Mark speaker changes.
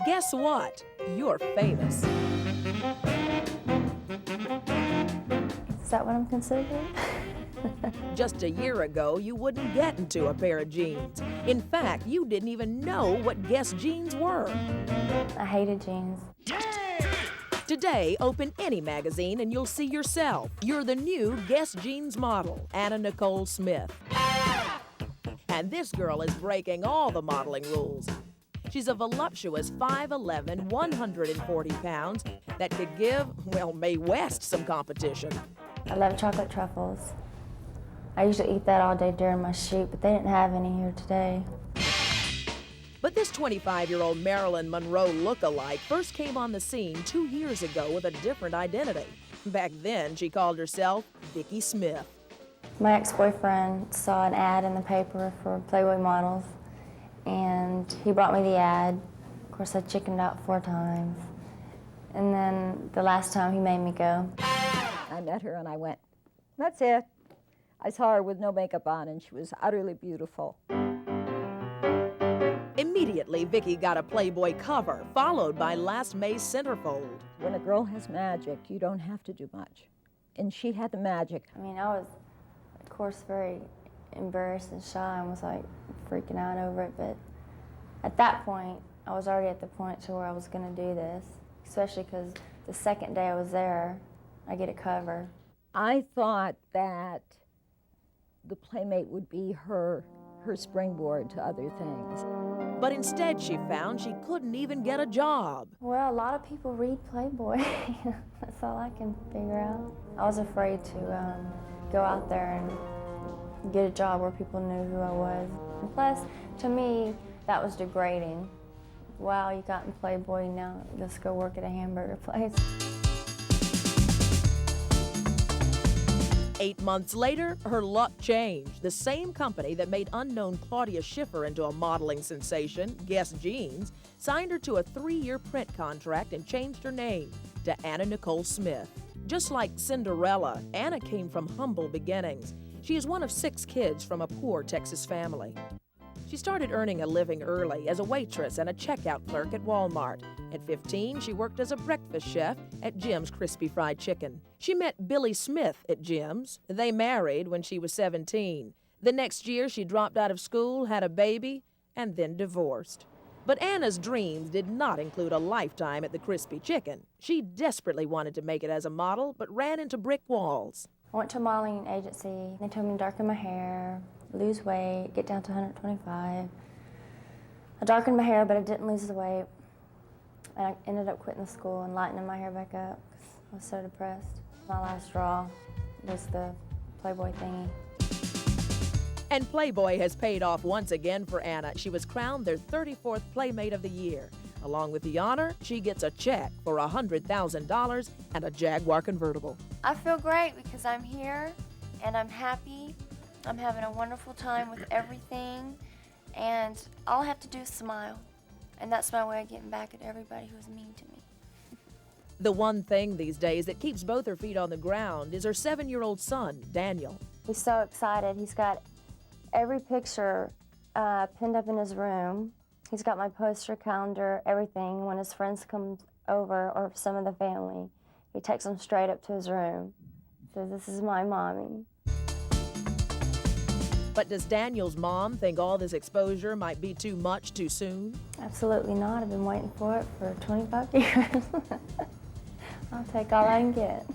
Speaker 1: Guess what? You're famous.
Speaker 2: Is that what I'm considered?
Speaker 1: Just a year ago, you wouldn't get into a pair of jeans. In fact, you didn't even know what Guess jeans were.
Speaker 2: I hated jeans.
Speaker 1: Today, open any magazine and you'll see yourself. You're the new Guess jeans model, Anna Nicole Smith. And this girl is breaking all the modeling rules. She's a voluptuous 5'11", 140 pounds that could give, well, Mae West some competition.
Speaker 2: I love chocolate truffles. I usually eat that all day during my shoot, but they didn't have any here today.
Speaker 1: But this 25-year-old Marilyn Monroe look-alike first came on the scene 2 years ago with a different identity. Back then, she called herself Vicki Smith.
Speaker 2: My ex-boyfriend saw an ad in the paper for Playboy models, and he brought me the ad. Of course, I chickened out 4 times. And then the last time he made me go.
Speaker 3: I met her and I went, that's it. I saw her with no makeup on and she was utterly beautiful.
Speaker 1: Immediately, Vicki got a Playboy cover, followed by last May's centerfold.
Speaker 3: When a girl has magic, you don't have to do much. And she had the magic.
Speaker 2: I mean, I was, of course, very embarrassed and shy and was like freaking out over it, but at that point, I was already at the point to where I was gonna do this, especially because the second day I was there, I get a cover.
Speaker 3: I thought that the Playmate would be her springboard to other things.
Speaker 1: But instead, she found she couldn't even get a job.
Speaker 2: Well, a lot of people read Playboy. That's all I can figure out. I was afraid to go out there and get a job where people knew who I was. And plus, to me, that was degrading. Wow, you got in Playboy, now let's go work at a hamburger place.
Speaker 1: 8 months later, her luck changed. The same company that made unknown Claudia Schiffer into a modeling sensation, Guess Jeans, signed her to a 3-year print contract and changed her name to Anna Nicole Smith. Just like Cinderella, Anna came from humble beginnings. She is one of 6 kids from a poor Texas family. She started earning a living early as a waitress and a checkout clerk at Walmart. At 15, she worked as a breakfast chef at Jim's Crispy Fried Chicken. She met Billy Smith at Jim's. They married when she was 17. The next year, she dropped out of school, had a baby, and then divorced. But Anna's dreams did not include a lifetime at the Crispy Chicken. She desperately wanted to make it as a model, but ran into brick walls.
Speaker 2: I went to a modeling agency. They told me to darken my hair, lose weight, get down to 125. I darkened my hair, but I didn't lose the weight. And I ended up quitting the school and lightening my hair back up because I was so depressed. My last straw was the Playboy thingy.
Speaker 1: And Playboy has paid off once again for Anna. She was crowned their 34th Playmate of the Year. Along with the honor, she gets a check for $100,000 and a Jaguar convertible.
Speaker 2: I feel great because I'm here and I'm happy. I'm having a wonderful time with everything, and all I have to do is smile. And that's my way of getting back at everybody who was mean to me.
Speaker 1: The one thing these days that keeps both her feet on the ground is her 7-year-old son, Daniel.
Speaker 2: He's so excited. He's got every picture pinned up in his room. He's got my poster, calendar, everything. When his friends come over, or some of the family, he takes them straight up to his room. Says, "This is my mommy."
Speaker 1: But does Daniel's mom think all this exposure might be too much too soon?
Speaker 2: Absolutely not. I've been waiting for it for 25 years. I'll take all I can get.